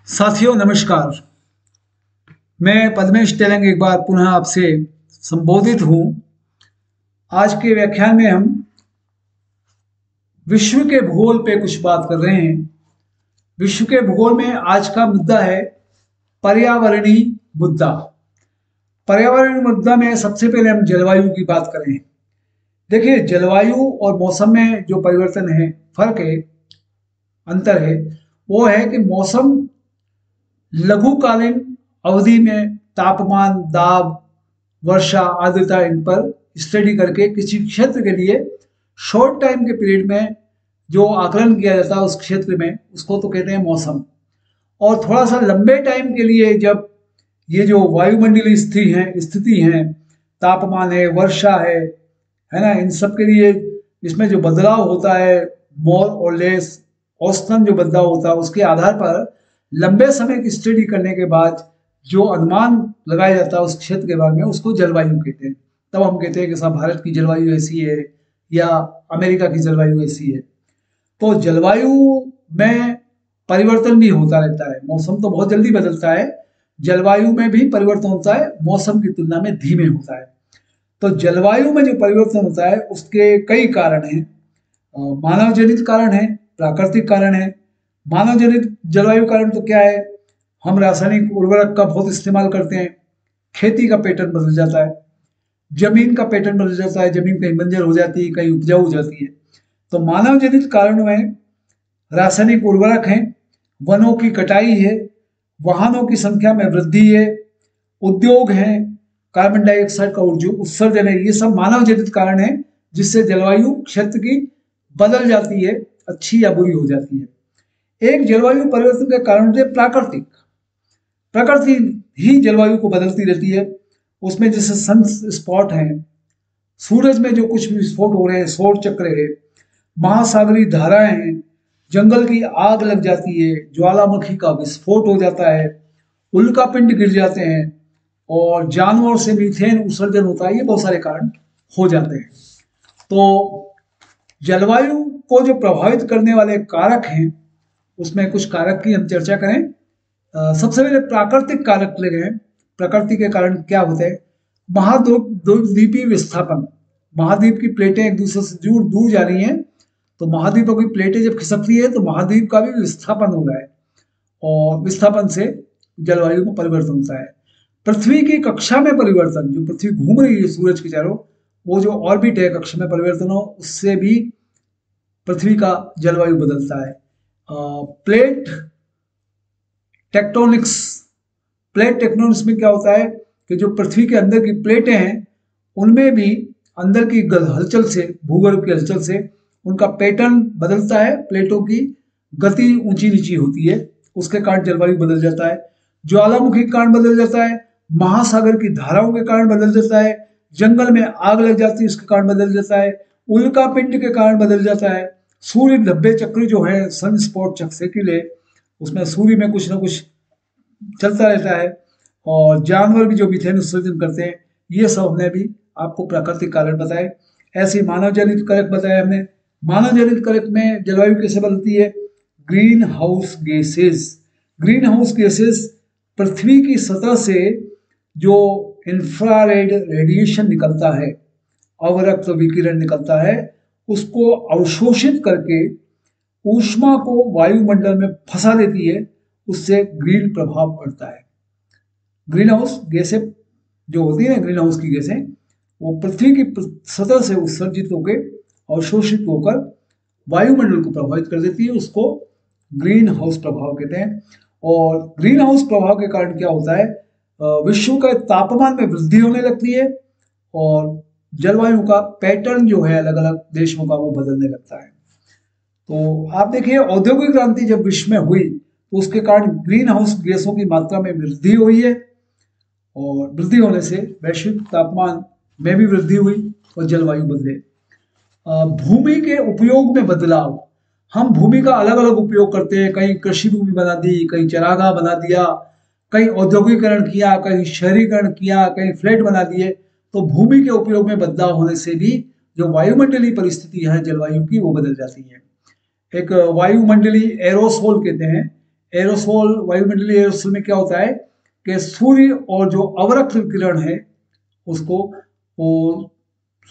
साथियों नमस्कार। मैं पद्मेश तेलंग एक बार पुनः आपसे संबोधित हूँ। आज के व्याख्यान में हम विश्व के भूगोल पे कुछ बात कर रहे हैं। विश्व के भूगोल में आज का मुद्दा है पर्यावरणीय मुद्दा। पर्यावरणीय मुद्दा में सबसे पहले हम जलवायु की बात करें। देखिए, जलवायु और मौसम में जो परिवर्तन है, फर्क है, अंतर है, वो है कि मौसम लघुकालीन अवधि में तापमान, दाब, वर्षा, आर्द्रता, इन पर स्टडी करके किसी क्षेत्र के लिए शॉर्ट टाइम के पीरियड में जो आकलन किया जाता है उस क्षेत्र में, उसको तो कहते हैं मौसम। और थोड़ा सा लंबे टाइम के लिए जब ये जो वायुमंडलीय स्थिति है, तापमान है, वर्षा है ना, इन सब के लिए इसमें जो बदलाव होता है, मोर और लेस औसतन जो बदलाव होता है, उसके आधार पर लंबे समय की स्टडी करने के बाद जो अनुमान लगाया जाता है उस क्षेत्र के बारे में, उसको जलवायु कहते हैं। तब हम कहते हैं कि साहब भारत की जलवायु ऐसी है या अमेरिका की जलवायु ऐसी है। तो जलवायु में परिवर्तन भी होता रहता है। मौसम तो बहुत जल्दी बदलता है, जलवायु में भी परिवर्तन होता है, मौसम की तुलना में धीमे होता है। तो जलवायु में जो परिवर्तन होता है उसके कई कारण हैं। मानव जनित कारण है, प्राकृतिक कारण है। मानव जनित जलवायु कारण तो क्या है, हम रासायनिक उर्वरक का बहुत इस्तेमाल करते हैं, खेती का पैटर्न बदल जाता है, जमीन का पैटर्न बदल जाता है, जमीन कहीं बंजर हो जाती है, कहीं उपजाऊ हो जाती है। तो मानव जनित कारणों में रासायनिक उर्वरक हैं, वनों की कटाई है, वाहनों की संख्या में वृद्धि है, उद्योग है, कार्बन डाइऑक्साइड का उत्सर्जन है। ये सब मानव जनित कारण है जिससे जलवायु क्षेत्र की बदल जाती है, अच्छी या बुरी हो जाती है। एक जलवायु परिवर्तन के कारण होते प्राकृतिक। प्रकृति ही जलवायु को बदलती रहती है। उसमें जैसे सन स्पॉट है, सूरज में जो कुछ भी विस्फोट हो रहे हैं, सौर चक्र है, महासागरीय धाराएं हैं, जंगल की आग लग जाती है, ज्वालामुखी का विस्फोट हो जाता है, उल्कापिंड गिर जाते हैं और जानवरों से मीथेन उत्सर्जन होता है। ये बहुत सारे कारण हो जाते हैं। तो जलवायु को जो प्रभावित करने वाले कारक हैं, उसमें कुछ कारक की हम चर्चा करें। सबसे पहले प्राकृतिक कारक ले गए। प्रकृति के कारण क्या होते हैं, महाद्वीपीय विस्थापन। महाद्वीप की प्लेटें एक दूसरे से दूर जा रही हैं, तो महाद्वीपों की प्लेटें जब खिसकती है तो महाद्वीप का भी विस्थापन हो रहा है और विस्थापन से जलवायु में परिवर्तन होता है। पृथ्वी की कक्षा में परिवर्तन, जो पृथ्वी घूम रही है सूरज के चारों, वो जो ऑर्बिट है, कक्षा में परिवर्तन हो, उससे भी पृथ्वी का जलवायु बदलता है। Plate tectonics. प्लेट टेक्टोनिक्स में क्या होता है कि जो पृथ्वी के अंदर की प्लेटें हैं उनमें भी अंदर की हलचल से, भूगर्भ की हलचल से उनका पैटर्न बदलता है, प्लेटों की गति ऊंची नीची होती है, उसके कारण जलवायु बदल जाता है। ज्वालामुखी के कारण बदल जाता है, महासागर की धाराओं के कारण बदल जाता है, जंगल में आग लग जाती है उसके कारण बदल जाता है, उल्का पिंड के कारण बदल जाता है, सूर्य धब्बे चक्र जो है, सन स्पॉट चक्र के लिए, उसमें सूर्य में कुछ ना कुछ चलता रहता है और जानवर भी जो मीथेन उत्सर्जन करते हैं। ये सब हमने भी आपको प्राकृतिक कारण बताए। ऐसे मानव जनित कारक बताए हमने। मानव जनित कारक में जलवायु कैसे बदलती है, greenhouse gases. Greenhouse gases पृथ्वी की सतह से जो इंफ्रारेड रेडिएशन निकलता है, अवरक्त विकिरण निकलता है, उसको अवशोषित करके ऊष्मा को वायुमंडल में फंसा देती है, उससे ग्रीन प्रभाव पड़ता है। ग्रीन हाउस गैसें जो होती है ना, ग्रीन हाउस की गैसें, वो पृथ्वी की सतह से उत्सर्जित होकर अवशोषित होकर वायुमंडल को प्रभावित कर देती है, उसको ग्रीन हाउस प्रभाव कहते हैं। और ग्रीन हाउस प्रभाव के कारण क्या होता है, विश्व का तापमान में वृद्धि होने लगती है और जलवायु का पैटर्न जो है अलग अलग देशों का वो बदलने लगता है। तो आप देखिए, औद्योगिक क्रांति जब विश्व में हुई तो उसके कारण ग्रीन हाउस गैसों की मात्रा में वृद्धि हुई है और वृद्धि होने से वैश्विक तापमान में भी वृद्धि हुई और जलवायु बदले। भूमि के उपयोग में बदलाव। हम भूमि का अलग अलग उपयोग करते हैं, कहीं कृषि भूमि बना दी, कहीं चरागाह बना दिया, कहीं औद्योगिकरण किया, कहीं शहरीकरण किया, कहीं फ्लैट बना दिए। तो भूमि के उपयोग में बदलाव होने से भी जो वायुमंडलीय परिस्थिति है जलवायु की, वो बदल जाती है। एक वायुमंडलीय एरोसोल कहते हैं, एरोसोल, वायुमंडलीय एरोसोल में क्या होता है कि सूर्य और जो अवरक्त विकिरण है उसको, वो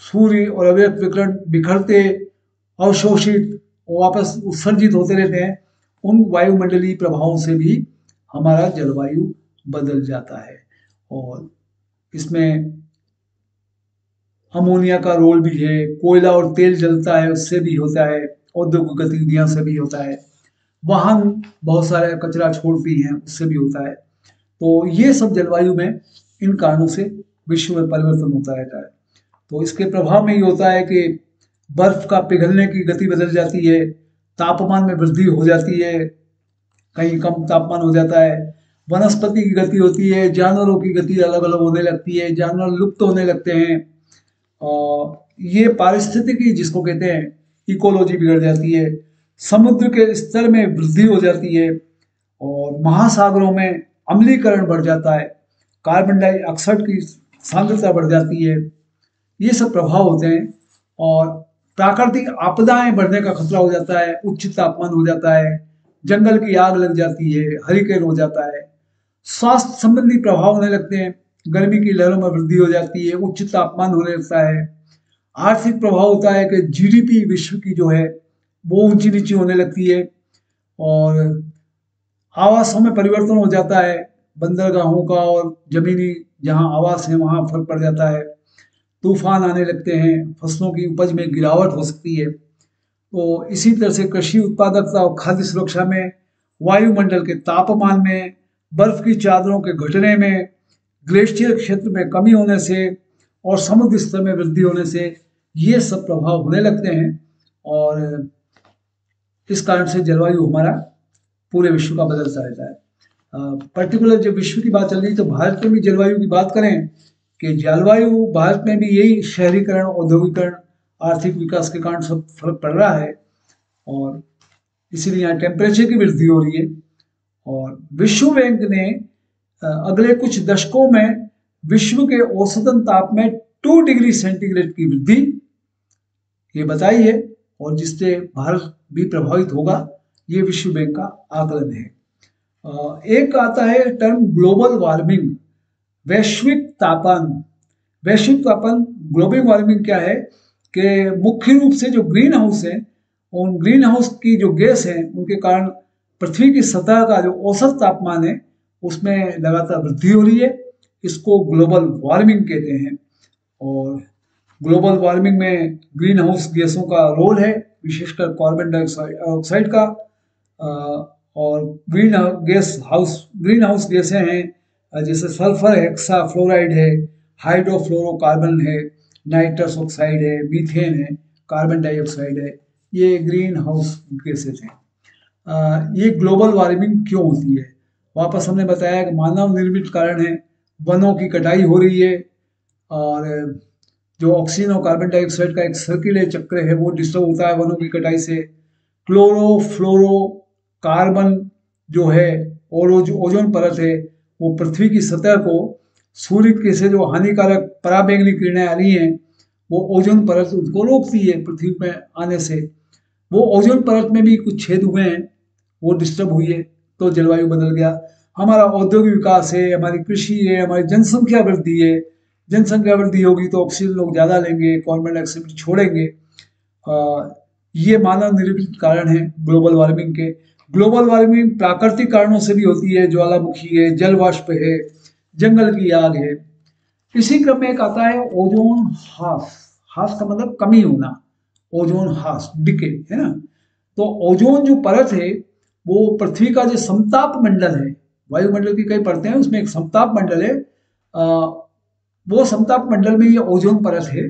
सूर्य और अवरक्त विकिरण बिखरते, अवशोषित और वापस उत्सर्जित होते रहते हैं। उन वायुमंडलीय प्रभावों से भी हमारा जलवायु बदल जाता है। और इसमें अमोनिया का रोल भी है, कोयला और तेल जलता है उससे भी होता है, औद्योगिक गतिविधियां से भी होता है, वाहन बहुत सारे कचरा छोड़ती हैं उससे भी होता है। तो ये सब जलवायु में इन कारणों से विश्व में परिवर्तन होता रहता है। तो इसके प्रभाव में ये होता है कि बर्फ का पिघलने की गति बदल जाती है, तापमान में वृद्धि हो जाती है, कहीं कम तापमान हो जाता है, वनस्पति की गति होती है, जानवरों की गति अलग अलग होने लगती है, जानवर लुप्त होने लगते हैं। और ये पारिस्थितिकी जिसको कहते हैं, इकोलॉजी बिगड़ जाती है, समुद्र के स्तर में वृद्धि हो जाती है, और महासागरों में अम्लीकरण बढ़ जाता है, कार्बन डाइऑक्साइड की सांद्रता बढ़ जाती है। ये सब प्रभाव होते हैं। और प्राकृतिक आपदाएं बढ़ने का खतरा हो जाता है, उच्च तापमान हो जाता है, जंगल की आग लग जाती है, हरिकेन हो जाता है, स्वास्थ्य संबंधी प्रभाव होने लगते हैं, गर्मी की लहरों में वृद्धि हो जाती है, उच्च तापमान होने लगता है। आर्थिक प्रभाव होता है कि जीडीपी विश्व की जो है वो ऊंची नीची होने लगती है, और आवासों में परिवर्तन हो जाता है, बंदरगाहों का और जमीनी जहां आवास है वहां फर्क पड़ जाता है, तूफान आने लगते हैं, फसलों की उपज में गिरावट हो सकती है। तो इसी तरह से कृषि उत्पादकता और खाद्य सुरक्षा में, वायुमंडल के तापमान में, बर्फ की चादरों के घटने में, ग्लेशियर क्षेत्र में कमी होने से और समुद्र स्तर में वृद्धि होने से ये सब प्रभाव होने लगते हैं। और इस कारण से जलवायु हमारा पूरे विश्व का बदलता रहता है। पर्टिकुलर जब विश्व की बात चल रही है तो भारत में भी जलवायु की बात करें कि जलवायु भारत में भी यही शहरीकरण, औद्योगिकरण, आर्थिक विकास के कारण सब फर्क पड़ रहा है, और इसीलिए यहाँ टेम्परेचर की वृद्धि हो रही है। और विश्व बैंक ने अगले कुछ दशकों में विश्व के औसतन ताप में 2 डिग्री सेंटीग्रेड की वृद्धि ये बताई है, और जिससे भारत भी प्रभावित होगा, ये विश्व बैंक का आकलन है। एक आता है टर्म ग्लोबल वार्मिंग, वैश्विक तापन। वैश्विक तापन, ग्लोबल वार्मिंग क्या है कि मुख्य रूप से जो ग्रीन हाउस है, उन ग्रीन हाउस की जो गैस है उनके कारण पृथ्वी की सतह का जो औसत तापमान है उसमें लगातार वृद्धि हो रही है। इसको ग्लोबल वार्मिंग कहते हैं। और ग्लोबल वार्मिंग में ग्रीन हाउस गैसों का रोल है, विशेषकर कार्बन डाइऑक्साइड का। और ग्रीन हाउस गैसें हैं जैसे सल्फर हेक्सा फ्लोराइड है, हाइड्रोफ्लोरोकार्बन है, नाइट्रस ऑक्साइड है, मीथेन है, कार्बन डाइऑक्साइड है, ये ग्रीन हाउस गैसेज हैं। ये ग्लोबल वार्मिंग क्यों होती है? वापस हमने बताया कि मानव निर्मित कारण है, वनों की कटाई हो रही है, और जो ऑक्सीजन और कार्बन डाइऑक्साइड का एक सर्कुलर चक्र है वो डिस्टर्ब होता है वनों की कटाई से। क्लोरोफ्लोरो कार्बन जो है, और जो ओजोन परत है, वो पृथ्वी की सतह को सूर्य के से जो हानिकारक पराबैंगनी किरणें आ रही हैं वो ओजोन परत उसको रोकती है पृथ्वी में आने से। वो ओजोन परत में भी कुछ छेद हुए हैं, वो डिस्टर्ब हुई है, तो जलवायु बदल गया। हमारा औद्योगिक विकास है, हमारी कृषि है, हमारी जनसंख्या वृद्धि है। जनसंख्या वृद्धि होगी तो ऑक्सीजन लोग ज़्यादा लेंगे, कार्बन डाइऑक्साइड छोड़ेंगे। ये मानव निर्मित कारण है ग्लोबल वार्मिंग के। ग्लोबल वार्मिंग प्राकृतिक कारणों से भी होती है, ज्वालामुखी है, जल वाष्प है, जंगल की आग है। इसी क्रम में एक आता है ओजोन हास। हास का मतलब कमी होना, ओजोन हास, डिके, है ना। तो ओजोन जो परत है वो पृथ्वी का जो समताप मंडल है, वायुमंडल की कई परतें हैं, उसमें एक समताप मंडल है। वो समताप मंडल में ये ओजोन परत है।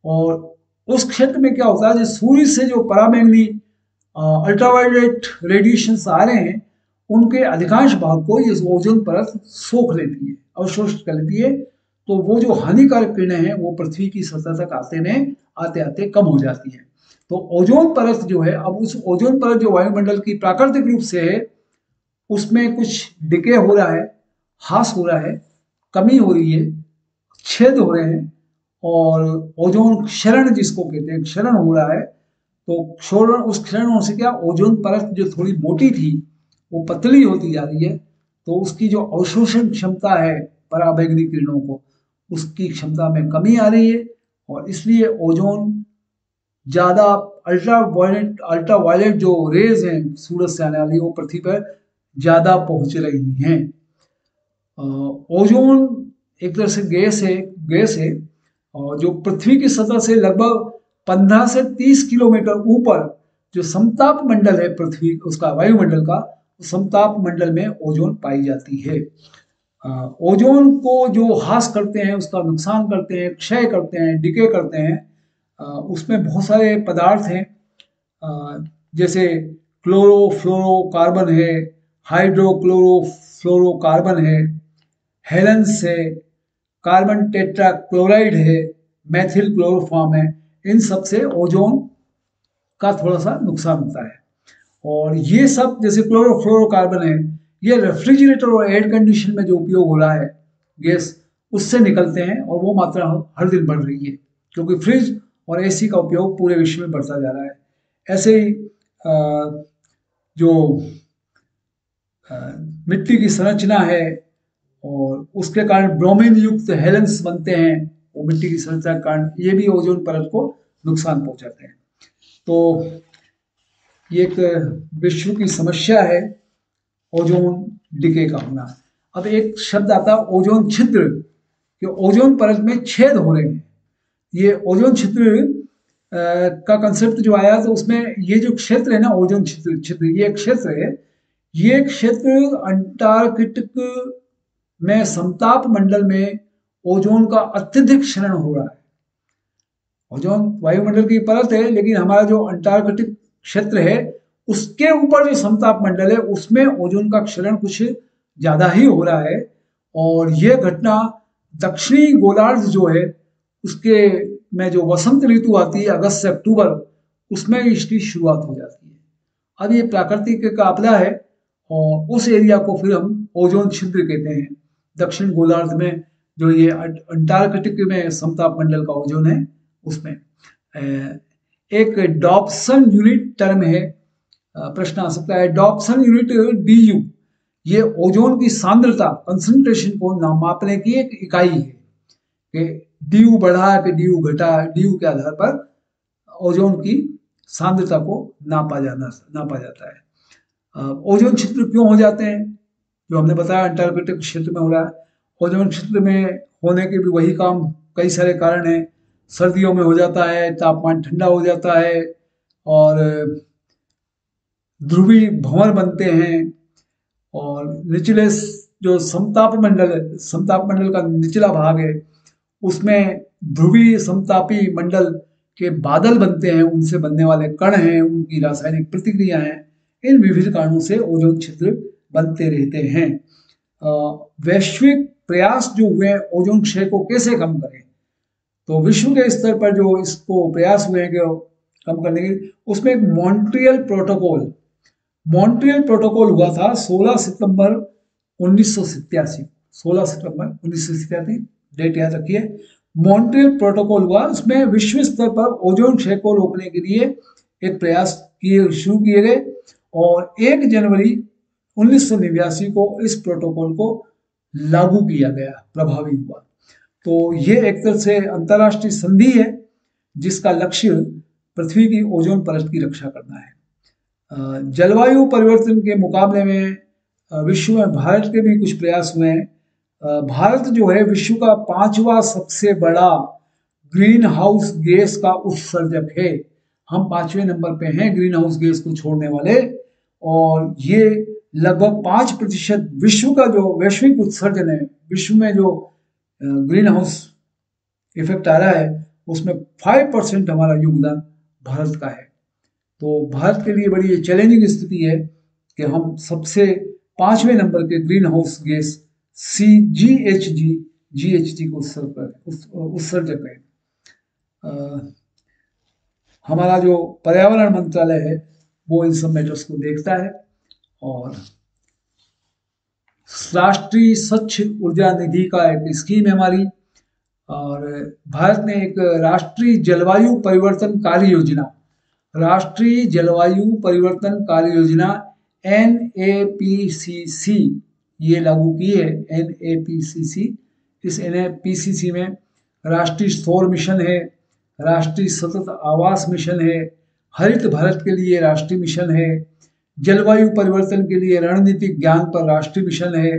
और उस क्षेत्र में क्या होता है, जो सूर्य से जो पराबैंगनी अल्ट्रावायलेट रेडिएशन आ रहे हैं उनके अधिकांश भाग को ये ओजोन परत सोख लेती है, अवशोषित कर लेती है। तो वो जो हानिकारक किरणें हैं वो पृथ्वी की सतह तक आते आते कम हो जाती हैं। तो ओजोन परत जो है, अब उस ओजोन परत जो वायुमंडल की प्राकृतिक रूप से है उसमें कुछ डिके हो रहा है, हास हो रहा है, कमी हो रही है, छेद हो रहे हैं, और ओजोन क्षरण जिसको कहते हैं, क्षरण हो रहा है। तो क्षरण, उस क्षरण होने से क्या, ओजोन परत जो थोड़ी मोटी थी वो पतली होती जा रही है, तो उसकी जो अवशोषण क्षमता है पराबैंगनी किरणों को, उसकी क्षमता में कमी आ रही है, और इसलिए ओजोन ज़्यादा अल्ट्रा वायलेट जो रेज हैं सूरज से आने वाली, वो पृथ्वी पर ज़्यादा पहुंच रही हैं। ओजोन एक तरह से गैस है और जो पृथ्वी की सतह से लगभग 15 से 30 किलोमीटर ऊपर जो समताप मंडल है पृथ्वी उसका, वायुमंडल का, समताप मंडल में ओजोन पाई जाती है। ओजोन को जो ह्रास करते हैं, उसका नुकसान करते हैं, क्षय करते हैं, डिके करते हैं, उसमें बहुत सारे पदार्थ हैं, जैसे क्लोरोफ्लोरोकार्बन है, हाइड्रोक्लोरोफ्लोरोकार्बन है, हेलेंस है, कार्बन टेट्रा क्लोराइड है, मैथिल क्लोरोफॉर्म है। इन सब से ओजोन का थोड़ा सा नुकसान होता है। और ये सब जैसे क्लोरोफ्लोरोकार्बन है, ये रेफ्रिजरेटर और एयर कंडीशन में जो उपयोग हो रहा है गैस, उससे निकलते हैं, और वो मात्रा हर दिन बढ़ रही है, क्योंकि फ्रिज और एसी का उपयोग पूरे विश्व में बढ़ता जा रहा है। ऐसे ही जो मिट्टी की संरचना है, और उसके कारण ब्रोमीन युक्त हेलेंस बनते हैं, वो मिट्टी की संरचना के कारण ये भी ओजोन परत को नुकसान पहुंचाते हैं। तो ये एक विश्व की समस्या है ओजोन डिके का होना। अब एक शब्द आता है ओजोन छिद्र, कि ओजोन परत में छेद हो रहे हैं। ये ओजोन छिद्र का कंसेप्ट जो आया, तो उसमें ये जो क्षेत्र है ना, ओजोन छिद्र ये एक क्षेत्र है, ये क्षेत्र अंटार्कटिक में समताप मंडल में ओजोन का अत्यधिक क्षरण हो रहा है। ओजोन वायुमंडल की परत है, लेकिन हमारा जो अंटार्कटिक क्षेत्र है उसके ऊपर जो समताप मंडल है उसमें ओजोन का क्षरण कुछ ज्यादा ही हो रहा है। और यह घटना दक्षिणी गोलार्ध जो है उसके में जो वसंत ऋतु आती है अगस्त से अक्टूबर, उसमें इसकी शुरुआत हो जाती है। अब ये प्राकृतिक आपदा है, और उस एरिया को फिर हम ओजोन छिद्र कहते हैं। दक्षिण गोलार्ध में जो ये अंटार्कटिक में समताप मंडल का ओजोन है उसमें एक डॉप्सन यूनिट टर्म है। प्रश्न आ सकता है डॉप्सन यूनिट डीयू, ये ओजोन की सांद्रता कंसंट्रेशन को मापने की एक इकाई है, कि डीयू बढ़ा कि डीयू घटा, डीयू के आधार पर ओजोन की सांद्रता को नापा जाता है। ओजोन छिद्र क्यों हो जाते हैं, जो हमने बताया अंटार्कटिक क्षेत्र में हो रहा है। ओजोन क्षेत्र में होने के भी वही काम, कई सारे कारण हैं। सर्दियों में हो जाता है, तापमान ठंडा हो जाता है, और ध्रुवीय भंवर बनते हैं, और निचले जो समताप मंडल का निचला भाग है उसमें ध्रुवीय समतापी मंडल के बादल बनते हैं, उनसे बनने वाले कण हैं, उनकी रासायनिक प्रतिक्रिया हैं। इन विविध कारणों से ओजोन छिद्र बनते रहते हैं। वैश्विक प्रयास जो हुए ओजोन क्षय को कैसे कम करें, तो विश्व के स्तर पर जो इसको प्रयास हुए हैं कि कम करने के लिए, उसमें एक मॉन्ट्रियल प्रोटोकॉल हुआ था 16 सितंबर 1987। 16 सितंबर 1987 डेट याद रखिए। मॉन्ट्रियल प्रोटोकॉल हुआ, उसमें विश्व स्तर पर ओजोन क्षय को रोकने के लिए एक प्रयास शुरू किए गए, और 1 जनवरी 1989 को इस प्रोटोकॉल को लागू किया गया, प्रभावी हुआ। तो ये एक तरह से अंतरराष्ट्रीय संधि है जिसका लक्ष्य पृथ्वी की ओजोन परत की रक्षा करना है। जलवायु परिवर्तन के मुकाबले में विश्व में भारत के भी कुछ प्रयास हुए हैं। भारत जो है विश्व का 5वां सबसे बड़ा ग्रीन हाउस गैस का उत्सर्जक है। हम 5वें नंबर पे हैं ग्रीन हाउस गैस को छोड़ने वाले, और ये लगभग 5% विश्व का जो वैश्विक उत्सर्जन है, विश्व में जो ग्रीन हाउस इफेक्ट आ रहा है उसमें 5% हमारा योगदान भारत का है। तो भारत के लिए बड़ी चैलेंजिंग स्थिति है कि हम सबसे 5वें नंबर के ग्रीन हाउस गैस GHG को उत्सर्जक है। हमारा जो पर्यावरण मंत्रालय है वो इन सब मैटर्स को देखता है, और राष्ट्रीय स्वच्छ ऊर्जा निधि का एक स्कीम है हमारी, और भारत ने एक राष्ट्रीय जलवायु परिवर्तन कार्य योजना NAPCC ये लागू की है। NAPCC, इस NAPCC में राष्ट्रीय सौर मिशन है, राष्ट्रीय सतत आवास मिशन है, हरित भारत के लिए राष्ट्रीय मिशन है, जलवायु परिवर्तन के लिए रणनीतिक ज्ञान पर राष्ट्रीय मिशन है,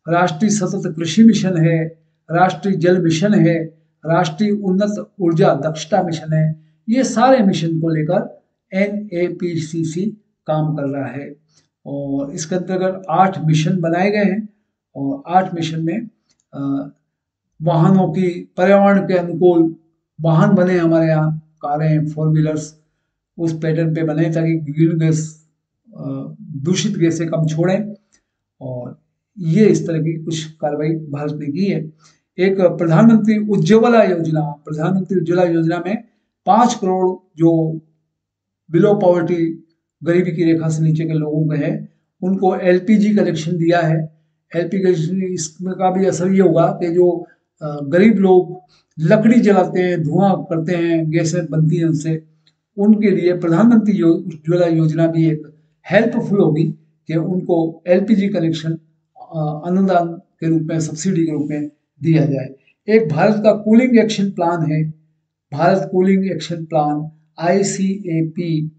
राष्ट्रीय सतत कृषि मिशन है, राष्ट्रीय जल मिशन है, राष्ट्रीय उन्नत ऊर्जा दक्षता मिशन है। ये सारे मिशन को लेकर NAPCC काम कर रहा है और इसके अंतर्गत 8 मिशन बनाए गए हैं और 8 मिशन में वाहनों की पर्यावरण के अनुकूल वाहन बने, हमारे यहाँ कारें, 4 व्हीलर्स उस पैटर्न पे बने ताकि ग्रीन गैस, दूषित गैसें कम छोड़ें। और ये इस तरह की कुछ कार्रवाई भारत ने की है। एक प्रधानमंत्री उज्ज्वला योजना, प्रधानमंत्री उज्ज्वला योजना में 5 करोड़ जो बिलो पॉवर्टी, गरीबी की रेखा से नीचे के लोगों के हैं, उनको LPG कनेक्शन दिया है। LPG कनेक्शन, इसमें का भी असर ये होगा कि जो गरीब लोग लकड़ी जलाते हैं, धुआं करते हैं, गैसें बनती हैं उनसे, उनके लिए प्रधानमंत्री उज्ज्वला योजना भी एक हेल्पफुल होगी कि उनको LPG कनेक्शन अनुदान के रूप में, सब्सिडी के रूप में दिया जाए। एक भारत का कूलिंग एक्शन प्लान है, Bharat cooling action plan ICAP,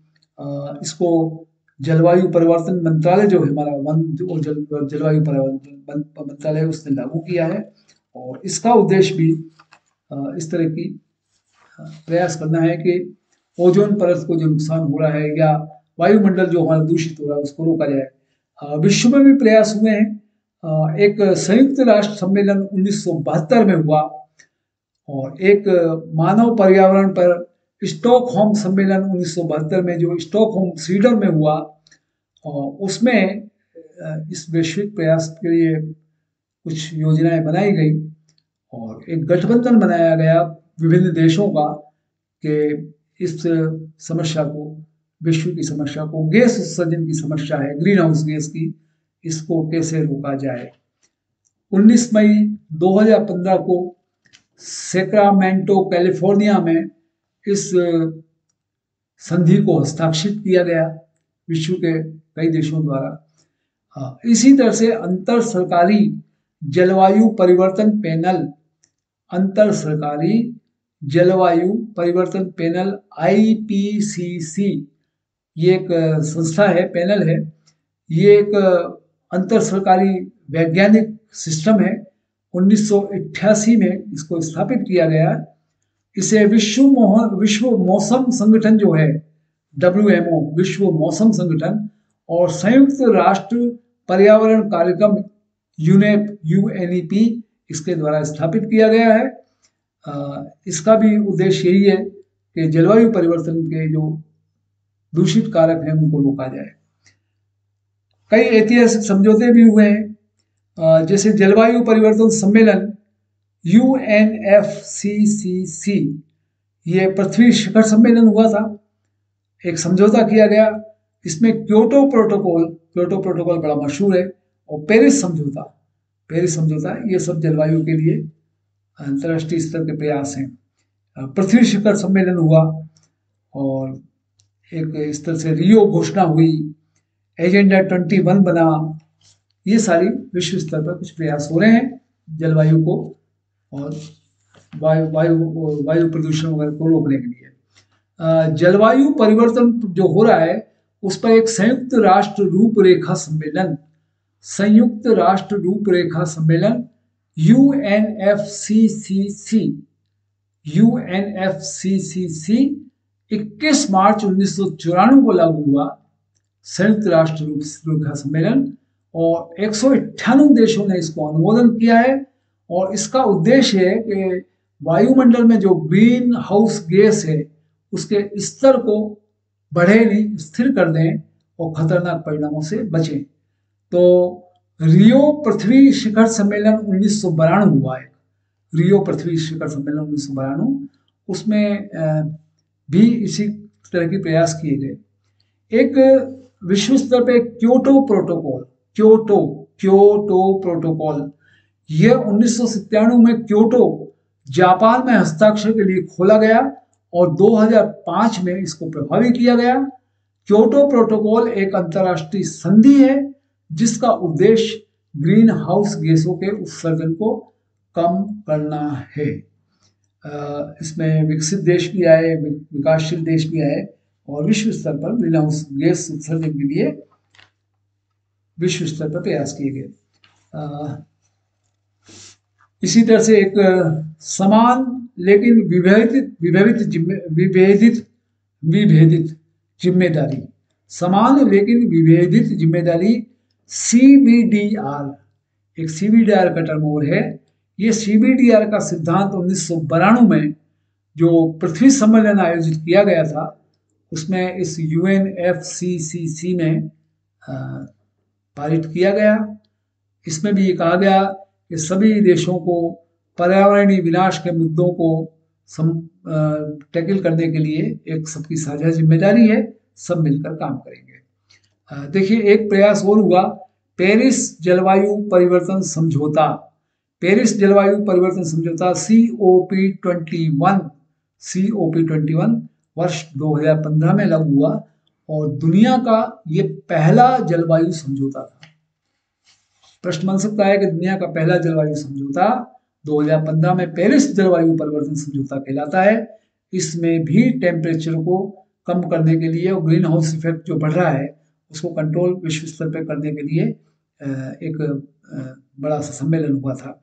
इसको जलवायु परिवर्तन मंत्रालय जो है हमारा, वन और जलवायु परिवर्तन मंत्रालय, उसने लागू किया है और इसका उद्देश्य भी इस तरह की प्रयास करना है कि ओजोन परत को जो नुकसान हो रहा है या वायुमंडल जो हमारा दूषित हो रहा है उसको रोका जाए। विश्व में भी प्रयास हुए हैं। एक संयुक्त राष्ट्र सम्मेलन 1972 में हुआ और एक मानव पर्यावरण पर स्टॉकहोम सम्मेलन 1972 में जो स्टॉकहोम स्वीडन में हुआ, उसमें इस वैश्विक प्रयास के लिए कुछ योजनाएं बनाई गई और एक गठबंधन बनाया गया विभिन्न देशों का कि इस समस्या को, विश्व की समस्या को, गैस उत्सर्जन की समस्या है, ग्रीन हाउस गैस की, इसको कैसे रोका जाए। 19 मई 2015 को सैक्रामेंटो कैलिफोर्निया में इस संधि को हस्ताक्षरित किया गया विश्व के कई देशों द्वारा। इसी तरह से अंतर सरकारी जलवायु परिवर्तन पैनल, अंतर सरकारी जलवायु परिवर्तन पैनल IPCC, ये एक संस्था है, पैनल है। ये एक अंतर सरकारी वैज्ञानिक सिस्टम है। 1988 में इसको स्थापित किया गया। इसे विश्व मौसम संगठन जो है WMO, विश्व मौसम संगठन, और संयुक्त राष्ट्र पर्यावरण कार्यक्रम UNEP इसके द्वारा स्थापित किया गया है। इसका भी उद्देश्य यही है कि जलवायु परिवर्तन के जो दूषित कारक हैं उनको रोका जाए। कई ऐतिहासिक समझौते भी हुए हैं, जैसे जलवायु परिवर्तन सम्मेलन UNFCCC, ये पृथ्वी शिखर सम्मेलन हुआ था, एक समझौता किया गया। इसमें क्योटो प्रोटोकॉल बड़ा मशहूर है, और पेरिस समझौता, ये सब जलवायु के लिए अंतर्राष्ट्रीय स्तर के प्रयास हैं। पृथ्वी शिखर सम्मेलन हुआ और एक इस तरह से रियो घोषणा हुई, एजेंडा 21 बना। ये सारी विश्व स्तर पर कुछ प्रयास हो रहे हैं जलवायु को और वायु प्रदूषण वगैरह को रोकने के लिए। जलवायु परिवर्तन जो हो रहा है उस पर एक संयुक्त राष्ट्र रूपरेखा सम्मेलन UNFCCC 21 मार्च 1994 को लागू हुआ, संयुक्त राष्ट्र रूपरेखा सम्मेलन, और 198 देशों ने इसको अनुमोदन किया है। और इसका उद्देश्य है कि वायुमंडल में जो ग्रीन हाउस गैस है उसके स्तर को बढ़े नहीं, स्थिर कर दें और खतरनाक परिणामों से बचें। तो रियो पृथ्वी शिखर सम्मेलन 1992 हुआ है, रियो पृथ्वी शिखर सम्मेलन 1992, उसमें भी इसी तरह के प्रयास किए गए। एक विश्व स्तर पे क्योटो प्रोटोकॉल, यह 1997 में क्योटो जापान में हस्ताक्षर के लिए खोला गया और 2005 में इसको प्रभावी किया गया। क्योटो प्रोटोकॉल एक अंतर्राष्ट्रीय संधि है जिसका उद्देश्य ग्रीन हाउस गैसों के उत्सर्जन को कम करना है। इसमें विकसित देश भी आए, विकासशील देश भी आए और विश्व स्तर पर ग्रीन हाउस गैस उत्सर्जन के लिए विश्व स्तर पर प्रयास किए गए। इसी तरह से एक समान लेकिन विभेदित जिम्मेदारी, समान लेकिन विभेदित जिम्मेदारी CBDR, एक CBDR का टर्म और है। ये CBDR का सिद्धांत 1992 में जो पृथ्वी सम्मेलन आयोजित किया गया था उसमें इस UNFCCC में पारित किया गया। इसमें भी ये कहा गया कि सभी देशों को पर्यावरणीय विनाश के मुद्दों को टैकल करने के लिए एक सबकी साझा जिम्मेदारी है, सब मिलकर काम करेंगे। देखिए एक प्रयास और हुआ, पेरिस जलवायु परिवर्तन समझौता। पेरिस जलवायु परिवर्तन समझौता COP21 वर्ष 2015 में लागू हुआ और दुनिया का ये पहला जलवायु समझौता था। प्रश्न बन सकता है कि दुनिया का पहला जलवायु समझौता 2015 में पेरिस जलवायु परिवर्तन समझौता कहलाता है। इसमें भी टेम्परेचर को कम करने के लिए और ग्रीन हाउस इफेक्ट जो बढ़ रहा है उसको कंट्रोल विश्व स्तर पर करने के लिए एक बड़ा सा सम्मेलन हुआ था।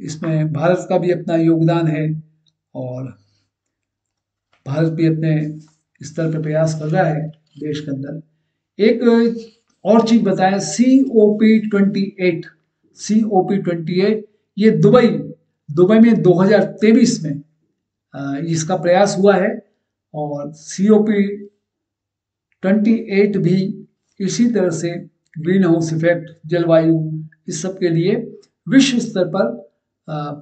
इसमें भारत का भी अपना योगदान है और भारत भी अपने स्तर पर प्रयास कर रहा है देश के अंदर। एक और चीज बताएं, COP28 ये दुबई में 2023 में इसका प्रयास हुआ है और COP28 भी इसी तरह से ग्रीन हाउस इफेक्ट, जलवायु, इस सब के लिए विश्व स्तर पर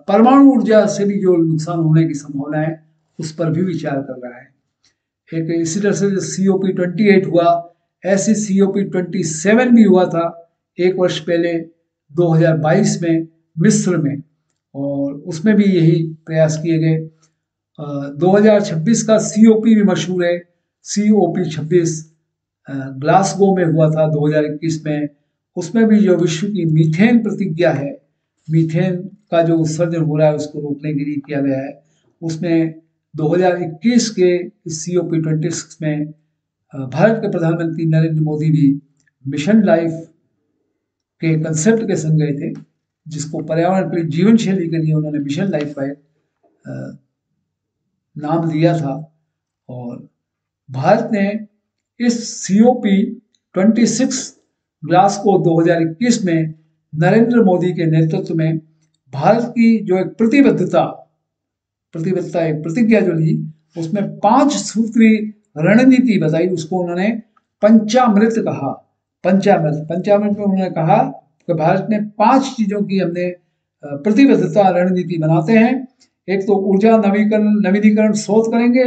परमाणु ऊर्जा से भी जो नुकसान होने की संभावना है उस पर भी विचार कर रहा है। एक इसी तरह से COP28 हुआ, ऐसे COP27 भी हुआ था एक वर्ष पहले 2022 में मिस्र में और उसमें भी यही प्रयास किए गए। 2026 का COP भी मशहूर है, COP26 ग्लासगो में हुआ था 2021 में। उसमें भी जो विश्व की मीथेन प्रतिज्ञा है, मीथेन का जो उत्सर्जन हो रहा है उसको रोकने के लिए किया गया है। उसमें 2021 के COP26 में भारत के प्रधानमंत्री नरेंद्र मोदी भी मिशन लाइफ के कंसेप्ट के संग गए थे, जिसको पर्यावरण के जीवन शैली के लिए उन्होंने मिशन लाइफ का नाम दिया था। और भारत ने इस COP26 ग्लासगो 2021 में नरेंद्र मोदी के नेतृत्व में भारत की जो एक प्रतिबद्धता एक प्रतिज्ञा जो ली, उसमें 5 सूत्री रणनीति बताई। उसको उन्होंने पंचामृत कहा। पंचामृत में उन्होंने कहा कि भारत ने 5 चीजों की हमने प्रतिबद्धता रणनीति बनाते हैं। एक तो ऊर्जा नवीनीकरण स्रोत करेंगे,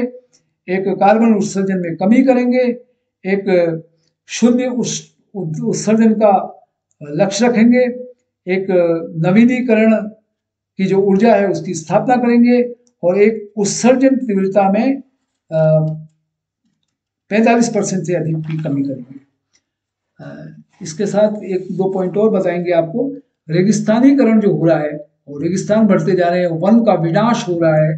एक कार्बन उत्सर्जन में कमी करेंगे, एक शून्य उत्सर्जन का लक्ष्य रखेंगे, एक नवीनीकरण की जो ऊर्जा है उसकी स्थापना करेंगे और एक उत्सर्जन तीव्रता में 45% से अधिक की कमी करेंगे। इसके साथ एक दो पॉइंट और बताएंगे आपको। रेगिस्तानीकरण जो हो रहा है और रेगिस्तान बढ़ते जा रहे हैं, वन का विनाश हो रहा है,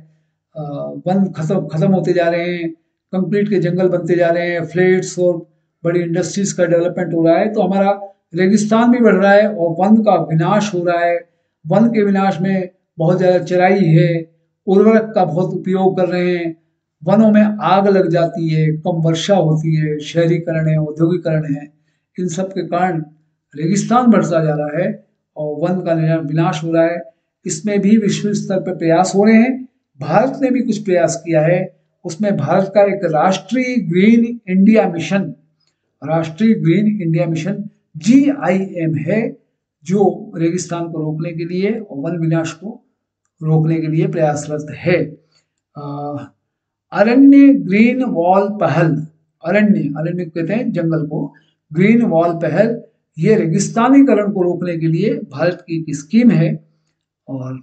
वन खत्म होते जा रहे हैं, कंक्रीट के जंगल बनते जा रहे हैं, फ्लैट्स और बड़ी इंडस्ट्रीज का डेवलपमेंट हो रहा है, तो हमारा रेगिस्तान भी बढ़ रहा है और वन का विनाश हो रहा है। वन के विनाश में बहुत ज़्यादा चराई है, उर्वरक का बहुत उपयोग कर रहे हैं, वनों में आग लग जाती है, कम वर्षा होती है, शहरीकरण है, औद्योगिकरण है, इन सब के कारण रेगिस्तान बढ़ता जा रहा है और वन का विनाश हो रहा है। इसमें भी विश्व स्तर पर प्रयास हो रहे हैं। भारत ने भी कुछ प्रयास किया है। उसमें भारत का एक राष्ट्रीय ग्रीन इंडिया मिशन GIM है, जो रेगिस्तान को रोकने के लिए और वन विनाश को रोकने के लिए प्रयासरत है। अरण्य ग्रीन वॉल पहल, अरण्य कहते हैं जंगल को, ग्रीन वॉल पहल, ये रेगिस्तानीकरण को रोकने के लिए भारत की एक स्कीम है। और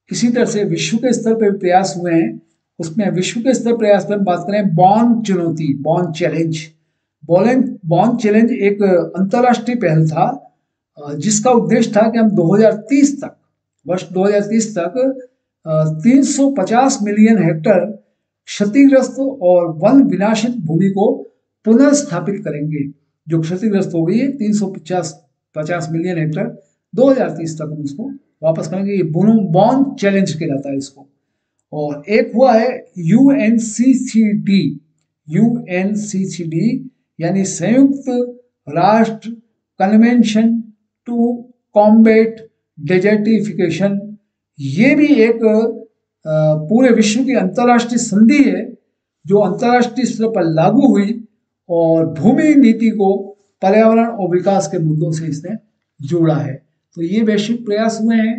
इसी तरह से विश्व के स्तर पर प्रयास हुए हैं। उसमें विश्व के स्तर प्रयास पर हम बात करें बॉन्ड चुनौती, बॉन्ड चैलेंज। बॉन्ड चैलेंज एक अंतरराष्ट्रीय पहल था जिसका उद्देश्य था कि हम 2030 तक, वर्ष 2030 तक 350 मिलियन हेक्टेयर क्षतिग्रस्त और वन विनाशित भूमि को पुनर्स्थापित करेंगे। जो क्षतिग्रस्त हो गई है 350 मिलियन हेक्टेयर, 2030 तक हम उसको वापस करेंगे। ये बॉन्ड चैलेंज कहलाता है इसको। और एक हुआ है यूएनसीसीडी, यूएनसीसीडी यानी संयुक्त राष्ट्र कन्वेंशन टू कॉम्बैट डेजर्टिफिकेशन। ये भी एक पूरे विश्व की अंतर्राष्ट्रीय संधि है जो अंतर्राष्ट्रीय स्तर पर लागू हुई और भूमि नीति को पर्यावरण और विकास के मुद्दों से इसने जोड़ा है। तो ये वैश्विक प्रयास हुए हैं।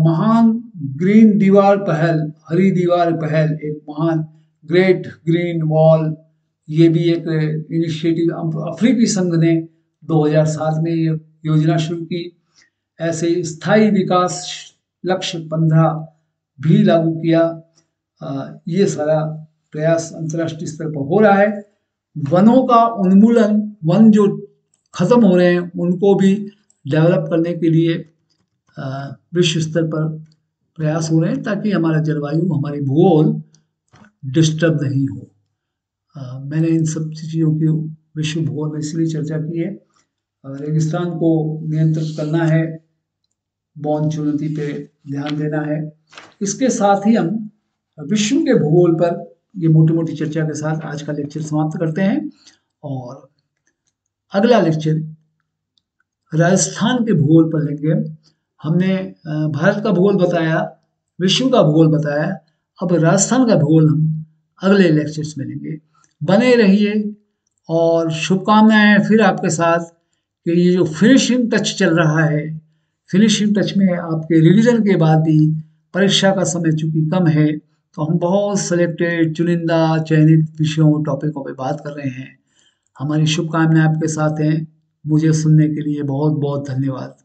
महान ग्रीन दीवार पहल, हरी दीवार पहल, एक महान ग्रेट ग्रीन वॉल, ये भी एक इनिशिएटिव अफ्रीकी संघ ने 2007 में ये योजना शुरू की। ऐसे स्थायी विकास लक्ष्य 15 भी लागू किया। ये सारा प्रयास अंतर्राष्ट्रीय स्तर पर हो रहा है। वनों का उन्मूलन, वन जो खत्म हो रहे हैं उनको भी डेवलप करने के लिए विश्व स्तर पर प्रयास हो रहे हैं ताकि हमारा जलवायु, हमारी भूगोल डिस्टर्ब नहीं हो। मैंने इन सब चीज़ों की विश्व भूगोल में इसलिए चर्चा की है। रेगिस्तान को नियंत्रित करना है, बॉन्ड चुनौती पे ध्यान देना है। इसके साथ ही हम विश्व के भूगोल पर ये मोटी मोटी चर्चा के साथ आज का लेक्चर समाप्त करते हैं। और अगला लेक्चर राजस्थान के भूगोल पर लेंगे। हमने भारत का भूगोल बताया, विश्व का भूगोल बताया, अब राजस्थान का भूगोल हम अगले लेक्चर्स में लेंगे। बने रहिए और शुभकामनाएं फिर आपके साथ कि ये जो फिनिशिंग टच चल रहा है, फिनिशिंग टच में आपके रिवीजन के बाद भी परीक्षा का समय चूंकि कम है तो हम बहुत सेलेक्टेड, चुनिंदा, चयनित विषयों, टॉपिकों पे बात कर रहे हैं। हमारी शुभकामनाएं आपके साथ हैं। मुझे सुनने के लिए बहुत बहुत धन्यवाद।